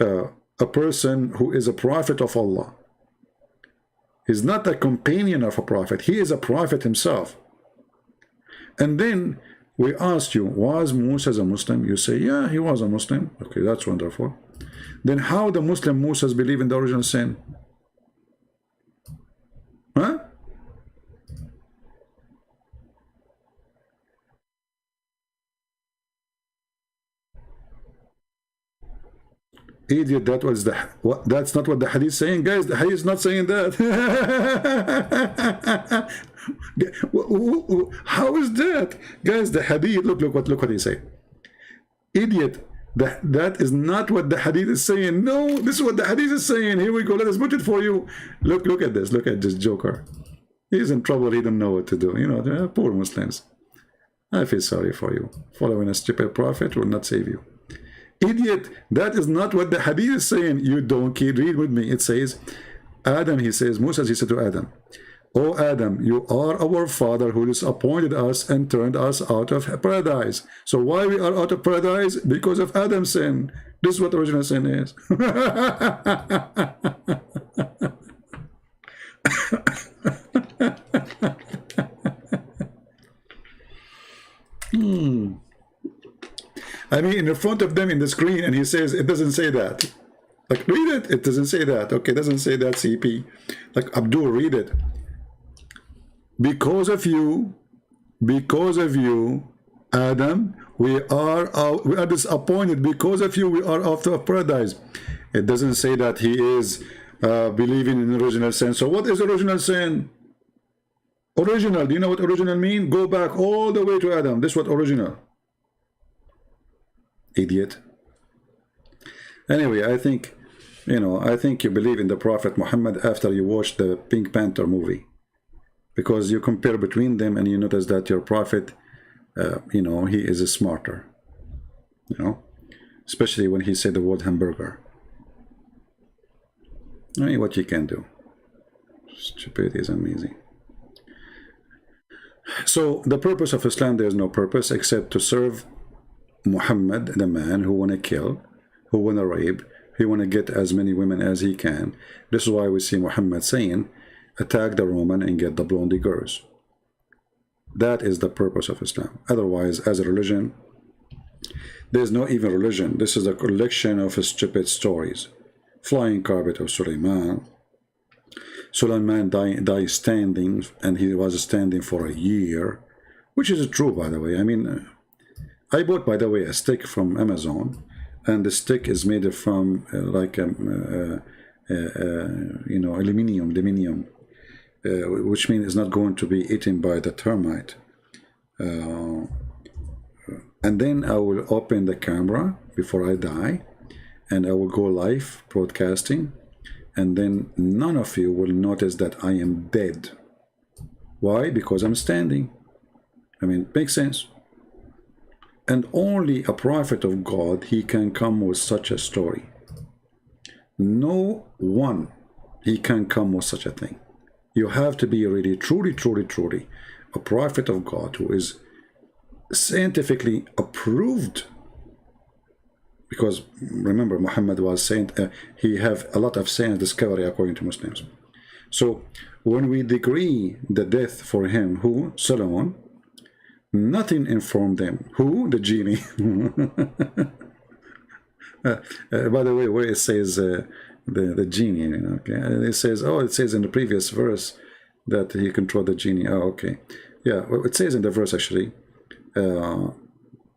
a person who is a prophet of Allah. He's not a companion of a prophet. He is a prophet himself. And then we asked you, was Musa a Muslim? You say, yeah, he was a Muslim. Okay, that's wonderful. Then how the Muslim Musas believe in the original sin? Huh? Idiot, that's not what the hadith is saying, guys. The hadith is not saying that. How is that, guys? The hadith, look what he say. Idiot, that is not what the hadith is saying. No, this is what the hadith is saying. Here we go, let us put it for you. Look at this, look at this joker. He's in trouble, he don't know what to do. You know, poor Muslims. I feel sorry for you. Following a stupid prophet will not save you. Idiot, that is not what the hadith is saying. You donkey, read with me. It says, Adam, he says, Musa, he said to Adam, "O Adam, you are our father who disappointed us and turned us out of paradise." So why we are out of paradise? Because of Adam's sin. This is what original sin is. I mean, in front of them in the screen, and he says, it doesn't say that. Like, read it. It doesn't say that. Okay, it doesn't say that, CP. Like, Abdul, read it. Because of you, Adam, we are disappointed. Because of you, we are out of paradise. It doesn't say that he is believing in original sin. So what is original sin? Original. Do you know what original mean? Go back all the way to Adam. This is what original. Idiot. Anyway, I think, you know, I think you believe in the Prophet Muhammad after you watch the Pink Panther movie, because you compare between them and you notice that your prophet, you know, he is smarter, you know, especially when he said the word hamburger. I mean, what you can do. Stupidity is amazing. So the purpose of Islam, there is no purpose except to serve Muhammad, the man who want to kill, who want to rape, he want to get as many women as he can. This is why we see Muhammad saying, attack the Roman and get the blondie girls. That is the purpose of Islam. Otherwise, as a religion, there is no even religion. This is a collection of stupid stories. Flying carpet of Sulaiman. Sulaiman died standing, and he was standing for a year, which is true, by the way. I mean, I bought, by the way, a stick from Amazon, and the stick is made from like you know, aluminium, which means it's not going to be eaten by the termite. And then I will open the camera before I die, and I will go live broadcasting, and then none of you will notice that I am dead. Why? Because I'm standing. I mean, it makes sense. And only a prophet of God, he can come with such a story. No one, he can come with such a thing. You have to be really, truly a prophet of God who is scientifically approved. Because remember, Muhammad was saying he have a lot of science discovery according to Muslims. So when we decree the death for him, who? Solomon, nothing informed them. Who? The genie. By the way, where it says the genie, okay, it says, oh, it says in the previous verse that he controlled the genie. Oh, okay, yeah, well, it says in the verse actually,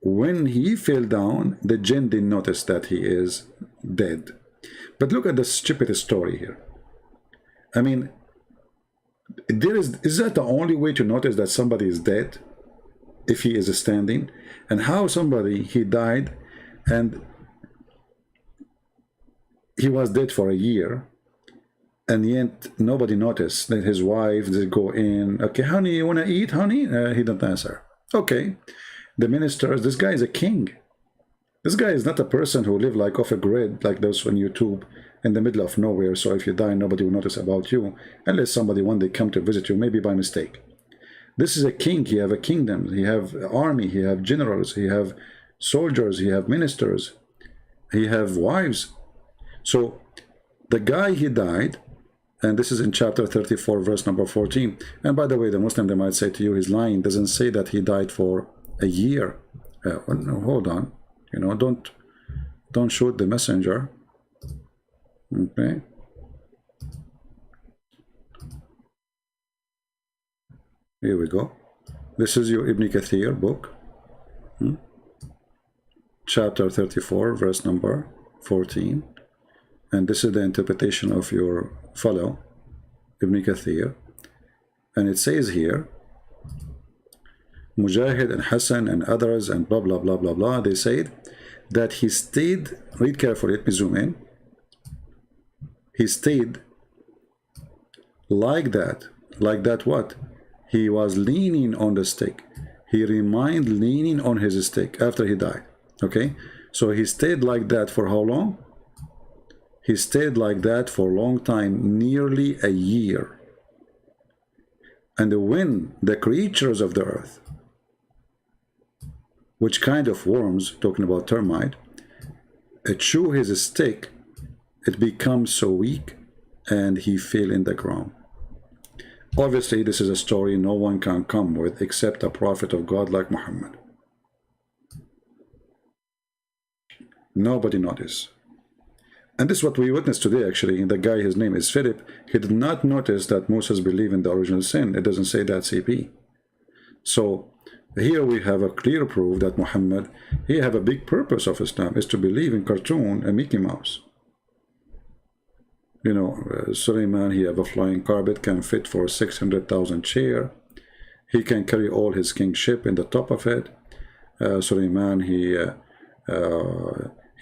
when he fell down, the jinn didn't notice that he is dead. But look at the stupid story here. I mean, is that the only way to notice that somebody is dead? If he is standing? And how somebody, he died and he was dead for a year, and yet nobody noticed that his wife did go in, okay, honey, you want to eat, honey? He didn't answer. Okay, the ministers, this guy is a king. This guy is not a person who live like off a grid like those on YouTube in the middle of nowhere, so if you die nobody will notice about you unless somebody one day come to visit you, maybe by mistake. This is a king. He have a kingdom. He have army. He have generals. He have soldiers. He have ministers. He have wives. So the guy, he died, and this is in chapter 34, verse number 14. And by the way, the Muslim, they might say to you, he's lying. Doesn't say that he died for a year. Well, no, hold on. You know, don't shoot the messenger. Okay. Here we go. This is your Ibn Kathir book. Chapter 34, verse number 14. And this is the interpretation of your fellow, Ibn Kathir. And it says here, Mujahid and Hassan and others and blah, blah, blah, blah, blah, they said that he stayed, read carefully, let me zoom in. He stayed like that what? He was leaning on the stick. He remained leaning on his stick after he died. Okay? So he stayed like that for how long? He stayed like that for a long time, nearly a year. And when the creatures of the earth, which kind of worms, talking about termite, chew his stick, it becomes so weak and he fell in the ground. Obviously, this is a story no one can come with except a prophet of God like Muhammad. Nobody noticed. And this is what we witnessed today, actually. The guy, his name is Philip. He did not notice that Moses believed in the original sin. It doesn't say that, CP. So here we have a clear proof that Muhammad, he have a big purpose of Islam, is to believe in cartoon and Mickey Mouse. You know, Suleiman, he have a flying carpet, can fit for 600,000 chair. He can carry all his kingship in the top of it. Suleiman, he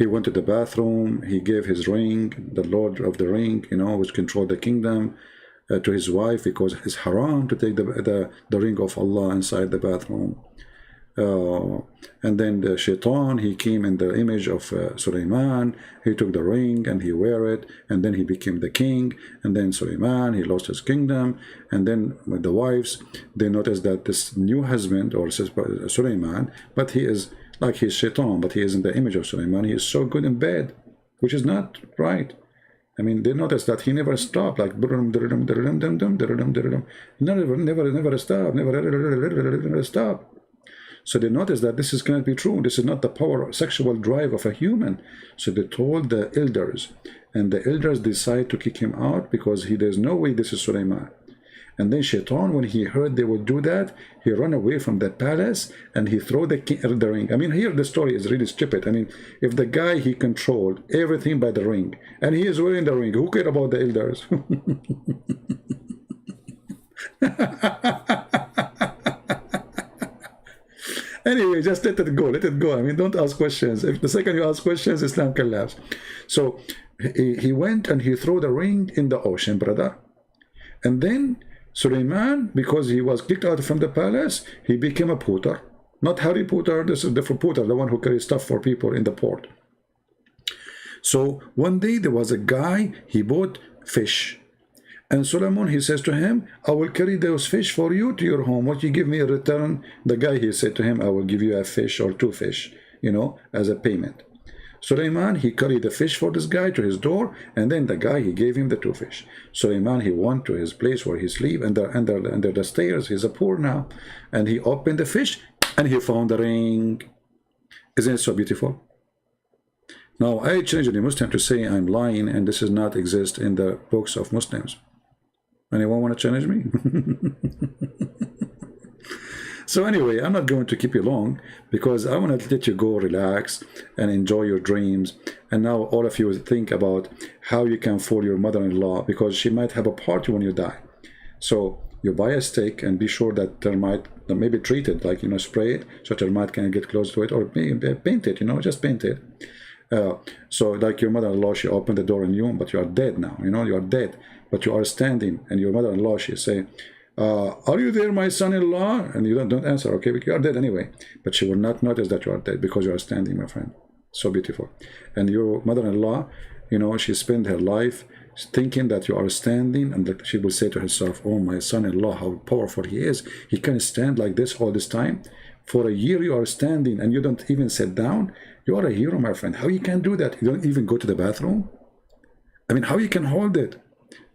went to the bathroom. He gave his ring, the Lord of the Ring, you know, which controlled the kingdom, to his wife, because it's haram to take the ring of Allah inside the bathroom. And then the shaitan, he came in the image of Suleiman. He took the ring and he wear it, and then he became the king. And then Suleiman, he lost his kingdom. And then with the wives, they noticed that this new husband, or Suleiman, but he is like he's shaitan, but he is in the image of Suleiman. He is so good in bed, which is not right. I mean, they noticed that he never stopped, like never stopped, never stopped. So they noticed that this cannot be true. This is not the power, sexual drive of a human. So they told the elders, and the elders decide to kick him out because there's no way this is Suleiman. And then Shaitan, when he heard they would do that, he ran away from the palace and he threw the ring. I mean, here the story is really stupid. I mean, if the guy, he controlled everything by the ring, and he is wearing the ring, who cared about the elders? Anyway, just let it go, let it go. I mean, don't ask questions. If the second you ask questions, Islam collapses. So he went and he threw the ring in the ocean, brother. And then Suleiman, because he was kicked out from the palace, he became a potter. Not Harry Potter, this is the potter, the one who carries stuff for people in the port. So one day there was a guy, he bought fish. And Solomon, he says to him, I will carry those fish for you to your home. What you give me in return? The guy, he said to him, I will give you a fish or 2 fish, you know, as a payment. Suleiman, he carried the fish for this guy to his door, and then the guy, he gave him the 2 fish. Suleiman, he went to his place where he sleep, under the stairs. He's a poor now. And he opened the fish, and he found the ring. Isn't it so beautiful? Now, I challenge any Muslim to say I'm lying, and this does not exist in the books of Muslims. Anyone want to challenge me? So anyway, I'm not going to keep you long because I want to let you go relax and enjoy your dreams. And now all of you think about how you can fool your mother-in-law, because she might have a party when you die. So you buy a stick and be sure that termite, maybe treat it, like, you know, spray it so termite can get close to it, or paint it, you know, just paint it. So like your mother-in-law, she opened the door on you, but you are dead now, you know, you are dead, but you are standing, and your mother-in-law, she say, are you there, my son-in-law? And you don't answer, okay, but you are dead anyway. But she will not notice that you are dead because you are standing, my friend. So beautiful. And your mother-in-law, you know, she spent her life thinking that you are standing, and she will say to herself, oh, my son-in-law, how powerful he is. He can stand like this all this time. For a year you are standing and you don't even sit down. You are a hero, my friend. How you can do that? You don't even go to the bathroom? I mean, how you can hold it?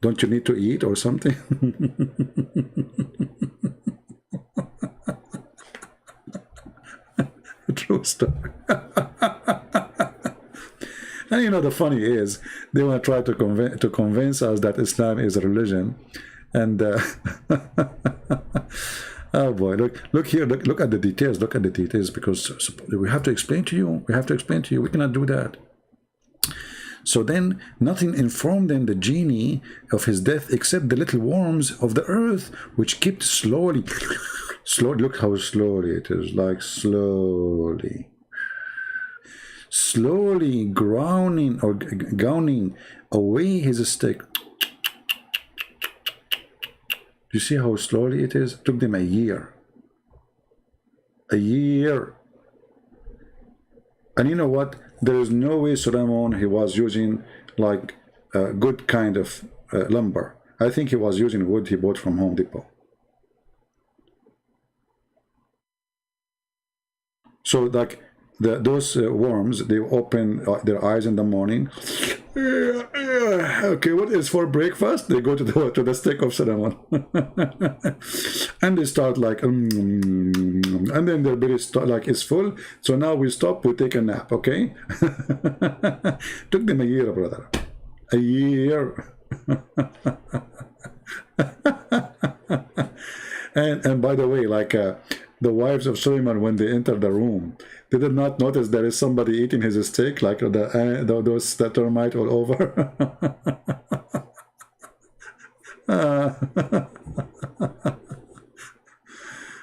Don't you need to eat or something? True story. And you know, the funny is, they want to try to convince us that Islam is a religion, and oh boy, look here, look at the details, look at the details, because we have to explain to you. We have to explain to you. We cannot do that. So then, nothing informed then the genie of his death except the little worms of the earth, which kept slowly. Look how slowly it is, like slowly grounding or gowning away his stick. Do you see how slowly it is? It took them a year. A year. And you know what? There is no way Solomon, he was using like a good kind of lumber. I think he was using wood he bought from Home Depot. So like those worms, they open their eyes in the morning. Okay, what is for breakfast? They go to the stick of Solomon. And they start like and then their belly like is full. So now we stop, we take a nap, okay? Took them a year, brother. A year. And by the way, like the wives of Suleiman, when they enter the room, they did not notice there is somebody eating his steak, like those termite all over.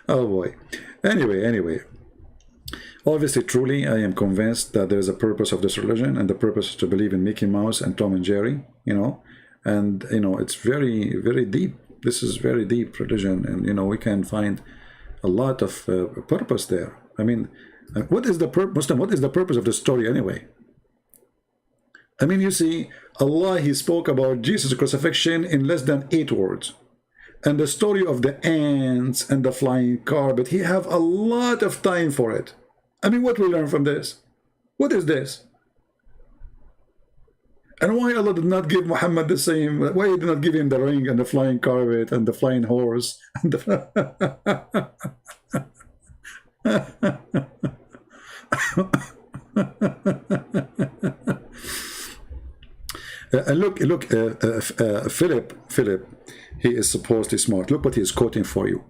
Oh boy. Anyway. Obviously, truly, I am convinced that there is a purpose of this religion, and the purpose is to believe in Mickey Mouse and Tom and Jerry, you know. And, you know, it's very, very deep. This is very deep religion, and, you know, we can find a lot of purpose there. I mean, what is the Muslim? What is the purpose of the story anyway? I mean, you see, Allah, he spoke about Jesus' crucifixion in less than 8 words. And the story of the ants and the flying carpet, he have a lot of time for it. I mean, what we learn from this? What is this? And why Allah did not give Muhammad the same? Why he did not give him the ring and the flying carpet and the flying horse? And and look, Philip, he is supposedly smart. Look what he is quoting for you.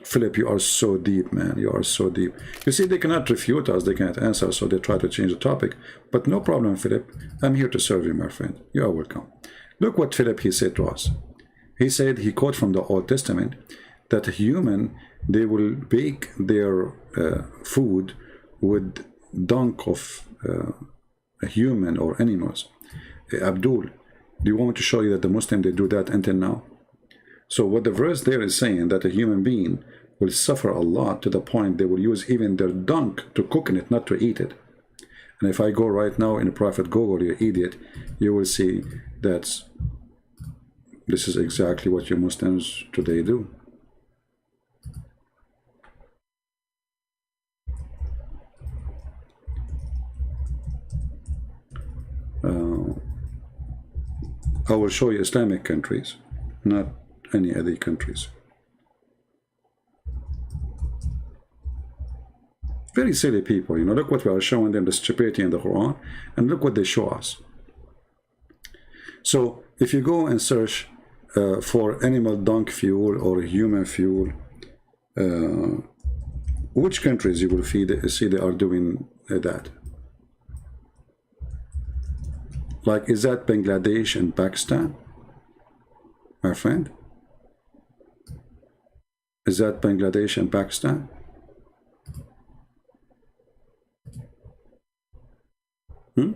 Philip, you are so deep, man. You are so deep. You see, they cannot refute us. They cannot answer, so they try to change the topic. But no problem, Philip. I'm here to serve you, my friend. You are welcome. Look what Philip, he said to us. He said, he quote from the Old Testament, that a human, they will bake their food with dung of a human or animals. Abdul, do you want me to show you that the Muslim, they do that until now? So what the verse there is saying, that a human being will suffer a lot to the point they will use even their dung to cook in it, not to eat it. And if I go right now in a private Google, you idiot, you will see that this is exactly what you Muslims today do. I will show you Islamic countries, not any other countries. Very silly people, you know. Look what we are showing them, the stupidity in the Quran, and look what they show us. So if you go and search for animal dung fuel or human fuel, which countries you will see they are doing that? Like, is that Bangladesh and Pakistan, my friend? Is that Bangladesh and Pakistan? Do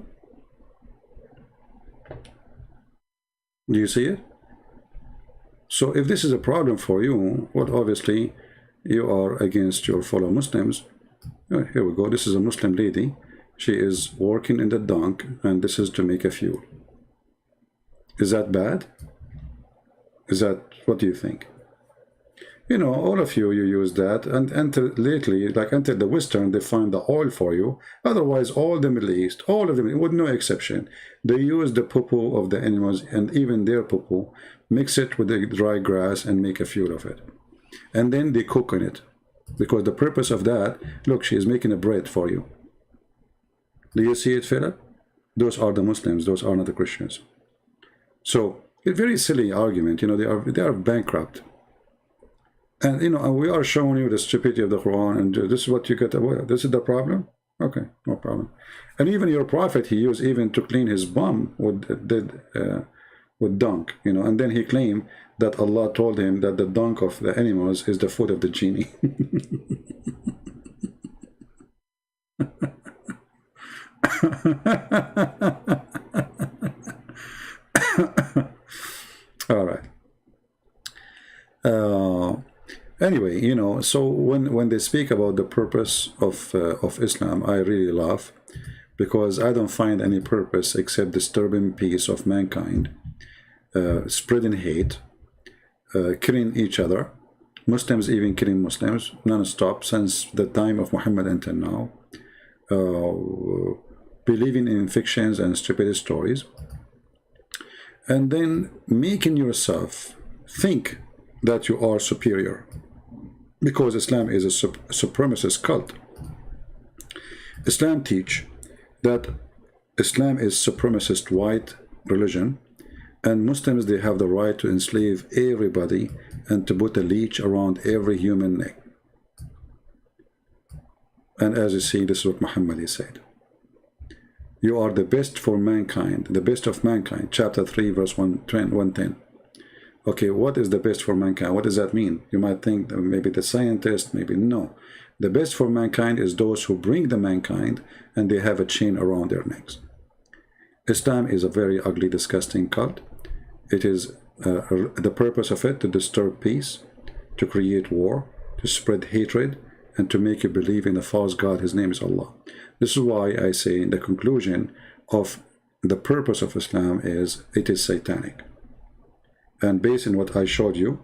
you see it? So if this is a problem for you, well, obviously you are against your fellow Muslims. Here we go. This is a Muslim lady. She is working in the dung, and this is to make a fuel. Is that bad? Is that, what do you think? You know, all of you use that, and until lately, like until the Western, they find the oil for you. Otherwise, all the Middle East, all of them, with no exception, they use the poo-poo of the animals and even their poo-poo, mix it with the dry grass and make a fuel of it. And then they cook on it. Because the purpose of that, look, she is making a bread for you. Do you see it, Philip? Those are the Muslims, those are not the Christians. So, a very silly argument, you know, they are bankrupt. And, you know, we are showing you the stupidity of the Quran, and this is what you get away with. This is the problem? Okay, no problem. And even your prophet, he used even to clean his bum with dung, you know, and then he claimed that Allah told him that the dung of the animals is the food of the genie. All right. Anyway, you know, so when they speak about the purpose of Islam, I really laugh, because I don't find any purpose except disturbing peace of mankind, spreading hate, killing each other, Muslims even killing Muslims non-stop since the time of Muhammad until now, believing in fictions and stupid stories, and then making yourself think that you are superior, because Islam is a supremacist cult. Islam teach that Islam is supremacist white religion, and Muslims, they have the right to enslave everybody and to put a leash around every human neck. And as you see, this is what Muhammad said. You are the best for mankind, the best of mankind. Chapter 3, verse 110. Okay, what is the best for mankind? What does that mean? You might think that maybe the scientist, maybe no. The best for mankind is those who bring the mankind and they have a chain around their necks. Islam is a very ugly, disgusting cult. It is the purpose of it to disturb peace, to create war, to spread hatred, and to make you believe in a false God. His name is Allah. This is why I say in the conclusion of the purpose of Islam is it is satanic. And based on what I showed you,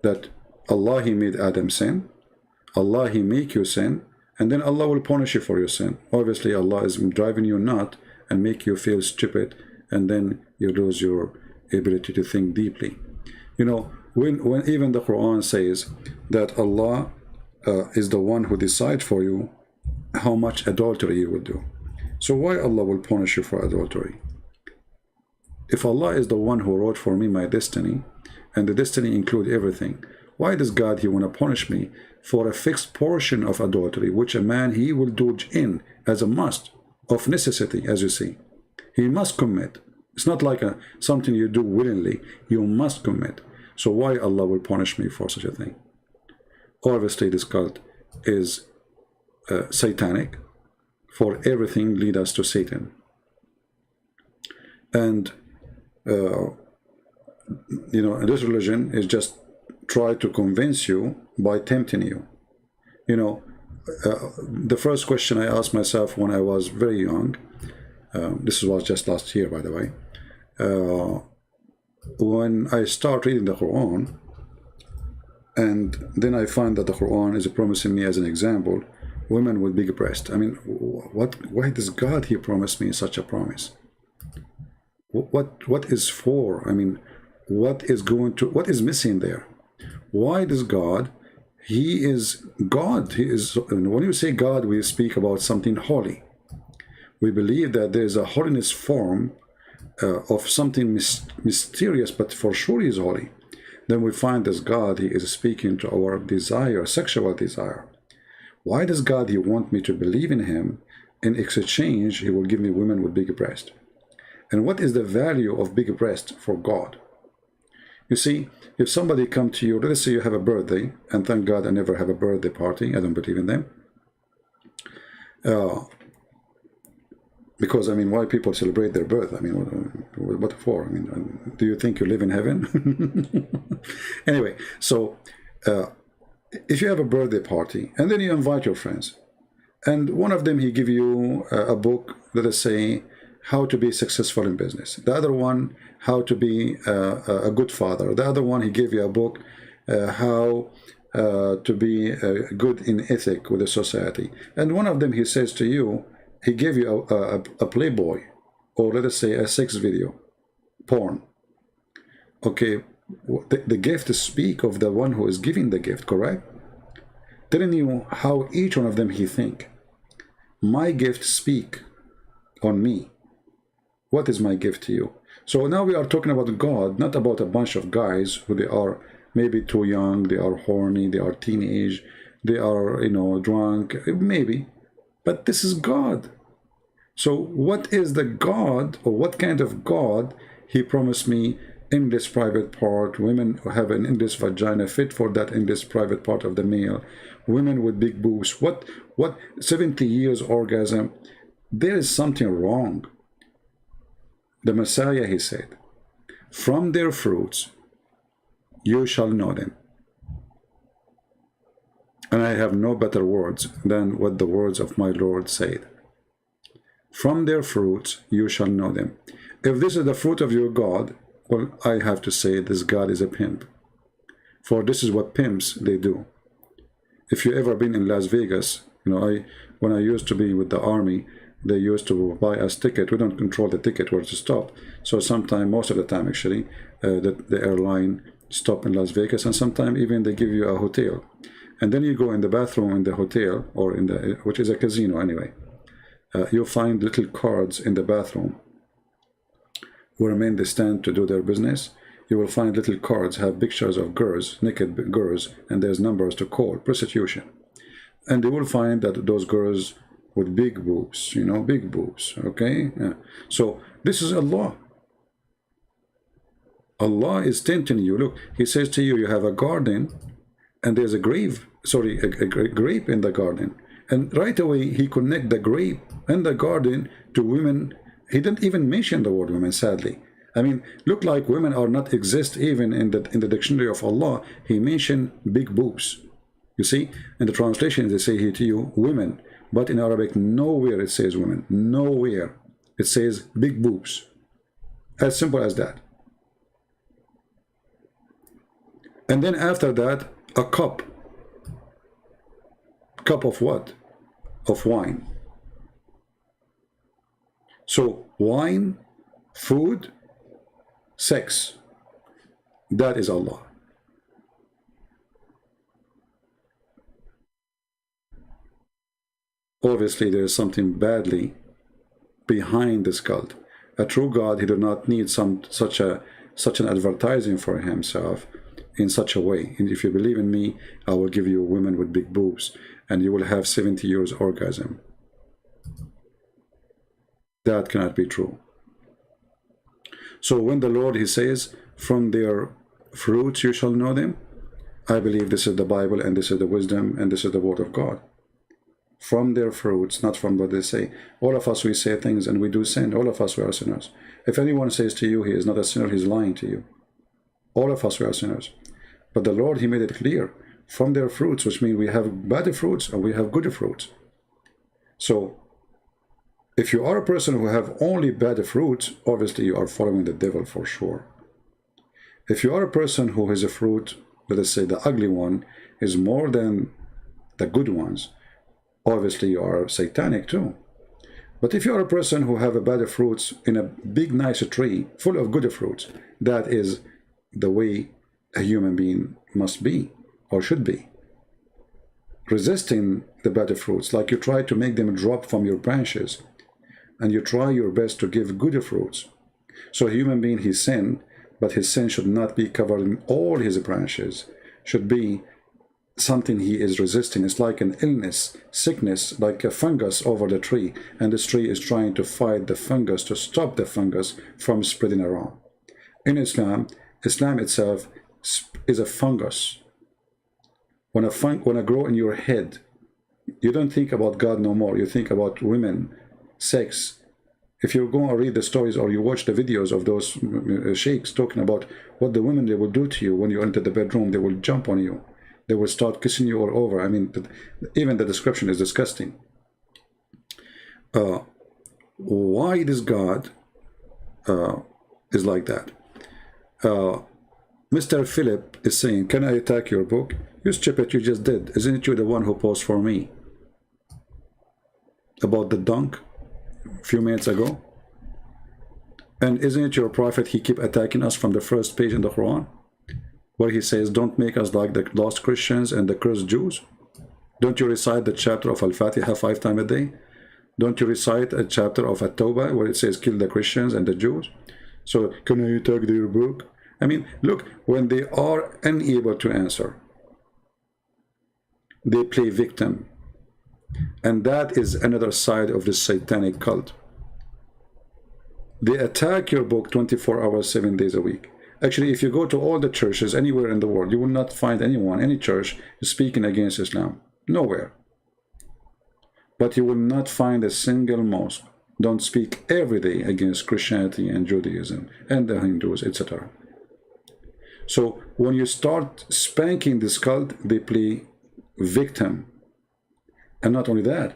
that Allah, He made Adam sin, Allah, He make you sin, and then Allah will punish you for your sin. Obviously, Allah is driving you nut and make you feel stupid, and then you lose your ability to think deeply. You know, when even the Quran says that Allah is the one who decides for you how much adultery you will do. So why Allah will punish you for adultery? If Allah is the one who wrote for me my destiny, and the destiny include everything, why does God, He want to punish me for a fixed portion of adultery, which a man, he will do in as a must, of necessity, as you see. He must commit. It's not like something you do willingly. You must commit. So why Allah will punish me for such a thing? Obviously, this cult is satanic, for everything lead us to Satan. And you know, this religion is just try to convince you by tempting you. You know, the first question I asked myself when I was very young, this was just last year, by the way, when I start reading the Quran, and then I find that the Quran is promising me as an example women with big breasts. I mean, why does God, He promised me such a promise? What is for? I mean, what is missing there? Why does God, He is God. He is, when you say God, we speak about something holy. We believe that there is a holiness form of something mysterious, but for sure He is holy. Then we find this God, He is speaking to our desire, sexual desire. Why does God, He want me to believe in Him? In exchange, He will give me women with big breasts. And what is the value of big breast for God? You see, if somebody come to you, let's say you have a birthday, and thank God I never have a birthday party, I don't believe in them. Because, I mean, why people celebrate their birth? I mean, what for? I mean, do you think you live in heaven? Anyway, so if you have a birthday party, and then you invite your friends, and one of them, he give you a book, let us say, how to be successful in business. The other one, how to be a good father. The other one, he gave you a book, how to be good in ethic with the society. And one of them, he says to you, he gave you a Playboy, or let us say a sex video, porn. Okay, the gift speak of the one who is giving the gift, correct? Telling you how each one of them he think. My gift speak on me. What is my gift to you? So now we are talking about God, not about a bunch of guys who they are maybe too young, they are horny, they are teenage, they are, you know, drunk, maybe. But this is God. So what is the God, or what kind of God he promised me in this private part? Women who have an endless vagina fit for that endless private part of the male. Women with big boobs. What 70 years orgasm? There is something wrong. The Messiah, he said, from their fruits you shall know them. And I have no better words than what the words of my Lord said. From their fruits you shall know them. If this is the fruit of your God, well, I have to say this God is a pimp. For this is what pimps, they do. If you ever been in Las Vegas, you know, when I used to be with the army, they used to buy us ticket. We don't control the ticket where to stop. So sometime, most of the time actually, the airline stop in Las Vegas, and sometimes even they give you a hotel. And then you go in the bathroom in the hotel, or in the, which is a casino anyway. You'll find little cards in the bathroom where men they stand to do their business. You will find little cards have pictures of girls, naked girls, and there's numbers to call, prostitution. And you will find that those girls with big boobs, you know, big boobs, okay? Yeah. So this is Allah. Allah is tempting you. Look, he says to you, you have a garden, and there's a grape in the garden. And right away, he connect the grape and the garden to women. He didn't even mention the word women, sadly. I mean, look like women are not exist even in the dictionary of Allah. He mentioned big boobs. You see, in the translation, they say here to you, women. But in Arabic, nowhere it says women. Nowhere. It says big boobs. As simple as that. And then after that, a cup. Cup of what? Of wine. So, wine, food, sex. That is Allah. Obviously, there is something badly behind this cult. A true God, he does not need such an advertising for himself in such a way. And if you believe in me, I will give you women with big boobs, and you will have 70 years orgasm. That cannot be true. So when the Lord, he says, from their fruits you shall know them, I believe this is the Bible, and this is the wisdom, and this is the word of God. From their fruits, not from what they say. All of us, we say things and we do sin. All of us, we are sinners. If anyone says to you he is not a sinner, he's lying to you. All of us, we are sinners. But the Lord, he made it clear. From their fruits, which means we have bad fruits and we have good fruits. So, if you are a person who have only bad fruits, obviously you are following the devil for sure. If you are a person who has a fruit, let us say the ugly one, is more than the good ones, obviously you are satanic too. But if you are a person who have a bad fruits in a big nice tree full of good fruits, that is the way a human being must be or should be. Resisting the bad fruits, like you try to make them drop from your branches, and you try your best to give good fruits. So a human being, he sinned, but his sin should not be covered in all his branches, should be something he is resisting. It's like an illness, sickness, like a fungus over the tree, and this tree is trying to fight the fungus to stop the fungus from spreading around. In Islam, Islam itself is a fungus. When a grow in your head, you don't think about God no more. You think about women, sex. If you go and read the stories or you watch the videos of those sheikhs talking about what the women they will do to you when you enter the bedroom, they will jump on you. They will start kissing you all over. I mean, even the description is disgusting. Why this God is like that? Mr. Philip is saying, can I attack your book? You stupid, you just did. Isn't it you the one who posed for me about the dunk a few minutes ago? And isn't it your prophet, he keep attacking us from the first page in the Quran, where he says, don't make us like the lost Christians and the cursed Jews? Don't you recite the chapter of Al-Fatiha 5 times a day? Don't you recite a chapter of At-Tawbah where it says, kill the Christians and the Jews? So, can I attack their book? I mean, look, when they are unable to answer, they play victim. And that is another side of the satanic cult. They attack your book 24 hours, 7 days a week. Actually, if you go to all the churches anywhere in the world, you will not find anyone, any church, speaking against Islam. Nowhere. But you will not find a single mosque don't speak every day against Christianity and Judaism and the Hindus, etc. So when you start spanking this cult, they play victim. And not only that,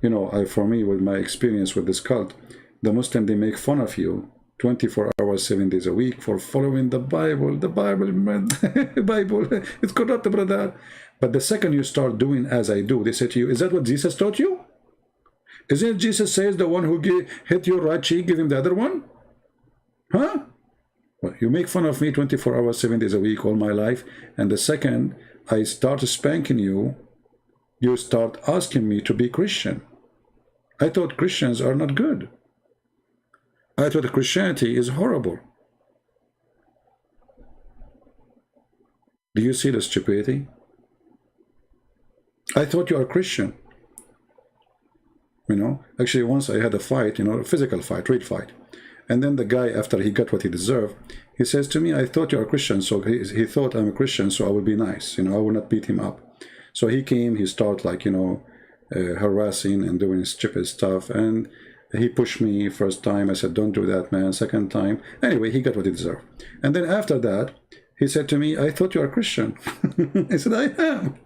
you know, for me, with my experience with this cult, the Muslim, they make fun of you 24 hours, 7 days a week for following the Bible. The Bible, man, Bible, it's corrupt, brother. But the second you start doing as I do, they say to you, is that what Jesus taught you? Isn't it Jesus says the one who hit your right cheek, give him the other one? Huh? Well, you make fun of me 24 hours, 7 days a week, all my life. And the second I start spanking you, you start asking me to be Christian. I thought Christians are not good. I thought Christianity is horrible. Do you see the stupidity? I thought you are Christian. You know, actually once I had a fight, you know, a physical fight, real fight. And then the guy, after he got what he deserved, he says to me, I thought you are a Christian. So he thought I'm a Christian, so I will be nice. You know, I will not beat him up. So he came, he started like, you know, harassing and doing stupid stuff. And he pushed me first time. I said, don't do that, man. Second time. Anyway, he got what he deserved. And then after that, he said to me, I thought you are a Christian. I said, I am.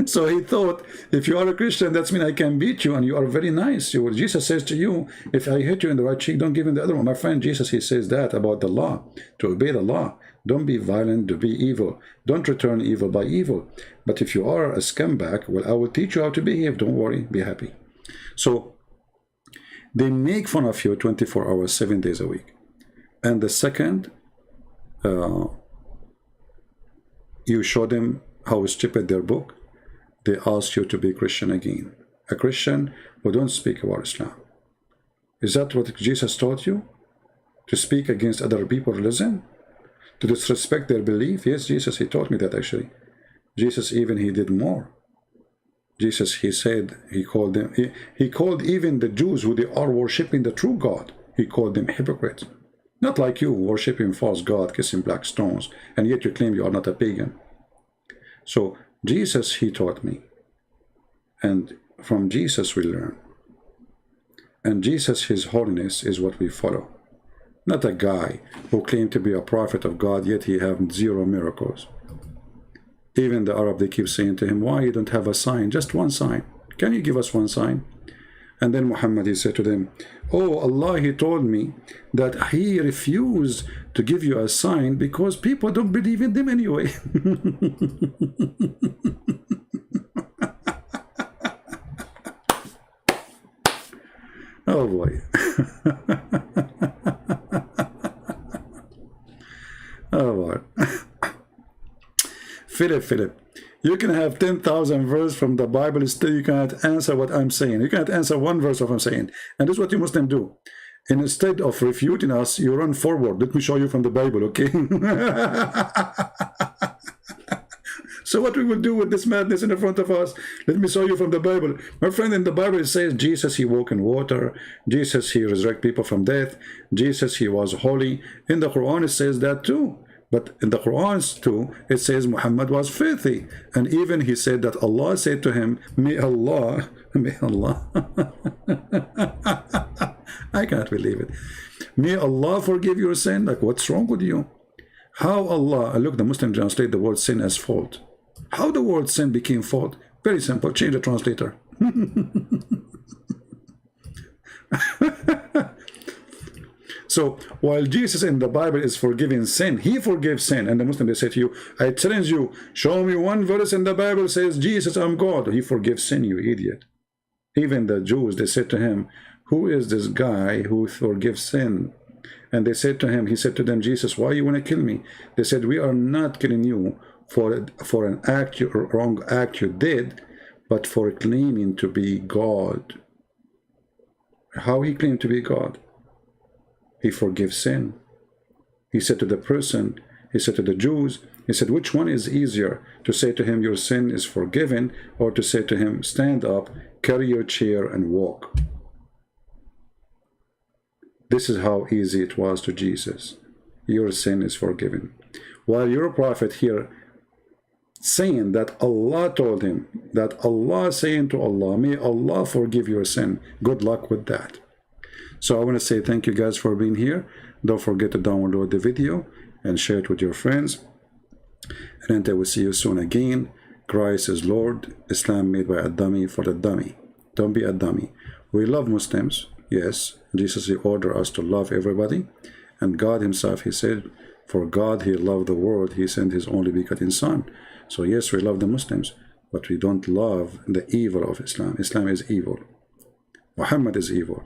So he thought, if you are a Christian, that means I can beat you and you are very nice. Jesus says to you, if I hit you in the right cheek, don't give him the other one. My friend, Jesus, he says that about the law, to obey the law. Don't be violent, to be evil. Don't return evil by evil. But if you are a scumbag, well, I will teach you how to behave. Don't worry, be happy. So they make fun of you 24 hours, 7 days a week. And the second, you show them how stupid their book, they ask you to be Christian again. A Christian who don't speak about Islam. Is that what Jesus taught you? To speak against other people's religion? To disrespect their belief? Yes, Jesus, he taught me that actually. Jesus even, he did more. Jesus, he said, he called them, he called even the Jews who they are worshipping the true God, he called them hypocrites. Not like you, worshipping false God, kissing black stones, and yet you claim you are not a pagan. So Jesus, he taught me. And from Jesus we learn. And Jesus, his holiness, is what we follow. Not a guy who claimed to be a prophet of God, yet he have 0 miracles. Even the Arab, they keep saying to him, why you don't have a sign? Just one sign. Can you give us one sign? And then Muhammad, he said to them, oh, Allah, he told me that he refused to give you a sign because people don't believe in them anyway. Oh boy. Oh boy. Philip, you can have 10,000 verses from the Bible, still you cannot answer what I'm saying. You cannot answer one verse of what I'm saying. And this is what you Muslims do. And instead of refuting us, you run forward. Let me show you from the Bible, okay? So what we will do with this madness in the front of us? Let me show you from the Bible. My friend, in the Bible it says Jesus, he walked in water. Jesus, he resurrected people from death. Jesus, he was holy. In the Quran it says that too. But in the Quran too, it says Muhammad was filthy. And even he said that Allah said to him, may Allah, I can't believe it. May Allah forgive your sin. Like, what's wrong with you? How Allah, look, the Muslim translate the word sin as fault. How the word sin became fault? Very simple, change the translator. So while Jesus in the Bible is forgiving sin, he forgives sin. And the Muslim, they say to you, I challenge you, show me one verse in the Bible says, Jesus, I'm God. He forgives sin, you idiot. Even the Jews, they said to him, who is this guy who forgives sin? And they said to him, he said to them, Jesus, why you want to kill me? They said, we are not killing you for an act, wrong act you did, but for claiming to be God. How he claimed to be God? He forgives sin. He said to the person, he said to the Jews, he said, which one is easier, to say to him, your sin is forgiven, or to say to him, stand up, carry your chair, and walk? This is how easy it was to Jesus. Your sin is forgiven. While your prophet here saying that Allah told him, that Allah saying to Allah, may Allah forgive your sin. Good luck with that. So I want to say thank you guys for being here. Don't forget to download the video and share it with your friends. And until we see you soon again, Christ is Lord. Islam made by a dummy for the dummy. Don't be a dummy. We love Muslims. Yes, Jesus, he ordered us to love everybody. And God himself, he said, for God, he loved the world. He sent his only begotten son. So yes, we love the Muslims, but we don't love the evil of Islam. Islam is evil. Muhammad is evil.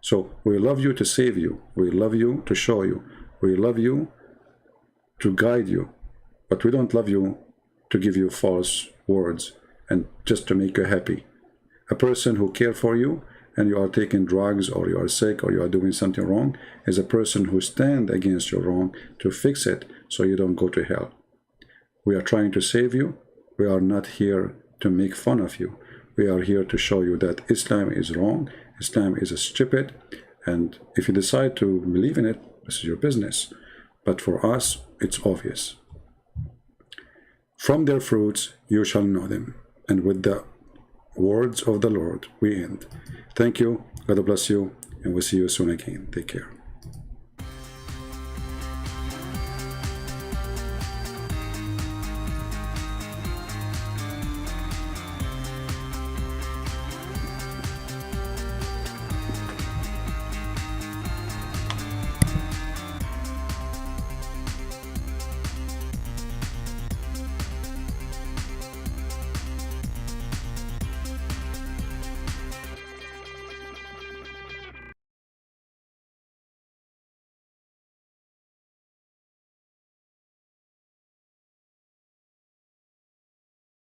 So we love you to save you. We love you to show you. We love you to guide you. But we don't love you to give you false words and just to make you happy. A person who cares for you and you are taking drugs, or you are sick, or you are doing something wrong, is a person who stands against your wrong to fix it so you don't go to hell. We are trying to save you. We are not here to make fun of you. We are here to show you that Islam is wrong. Islam is stupid. And if you decide to believe in it, this is your business. But for us, it's obvious. From their fruits you shall know them. And with the words of the Lord we end. Thank you. God bless you. And we'll see you soon again. Take care.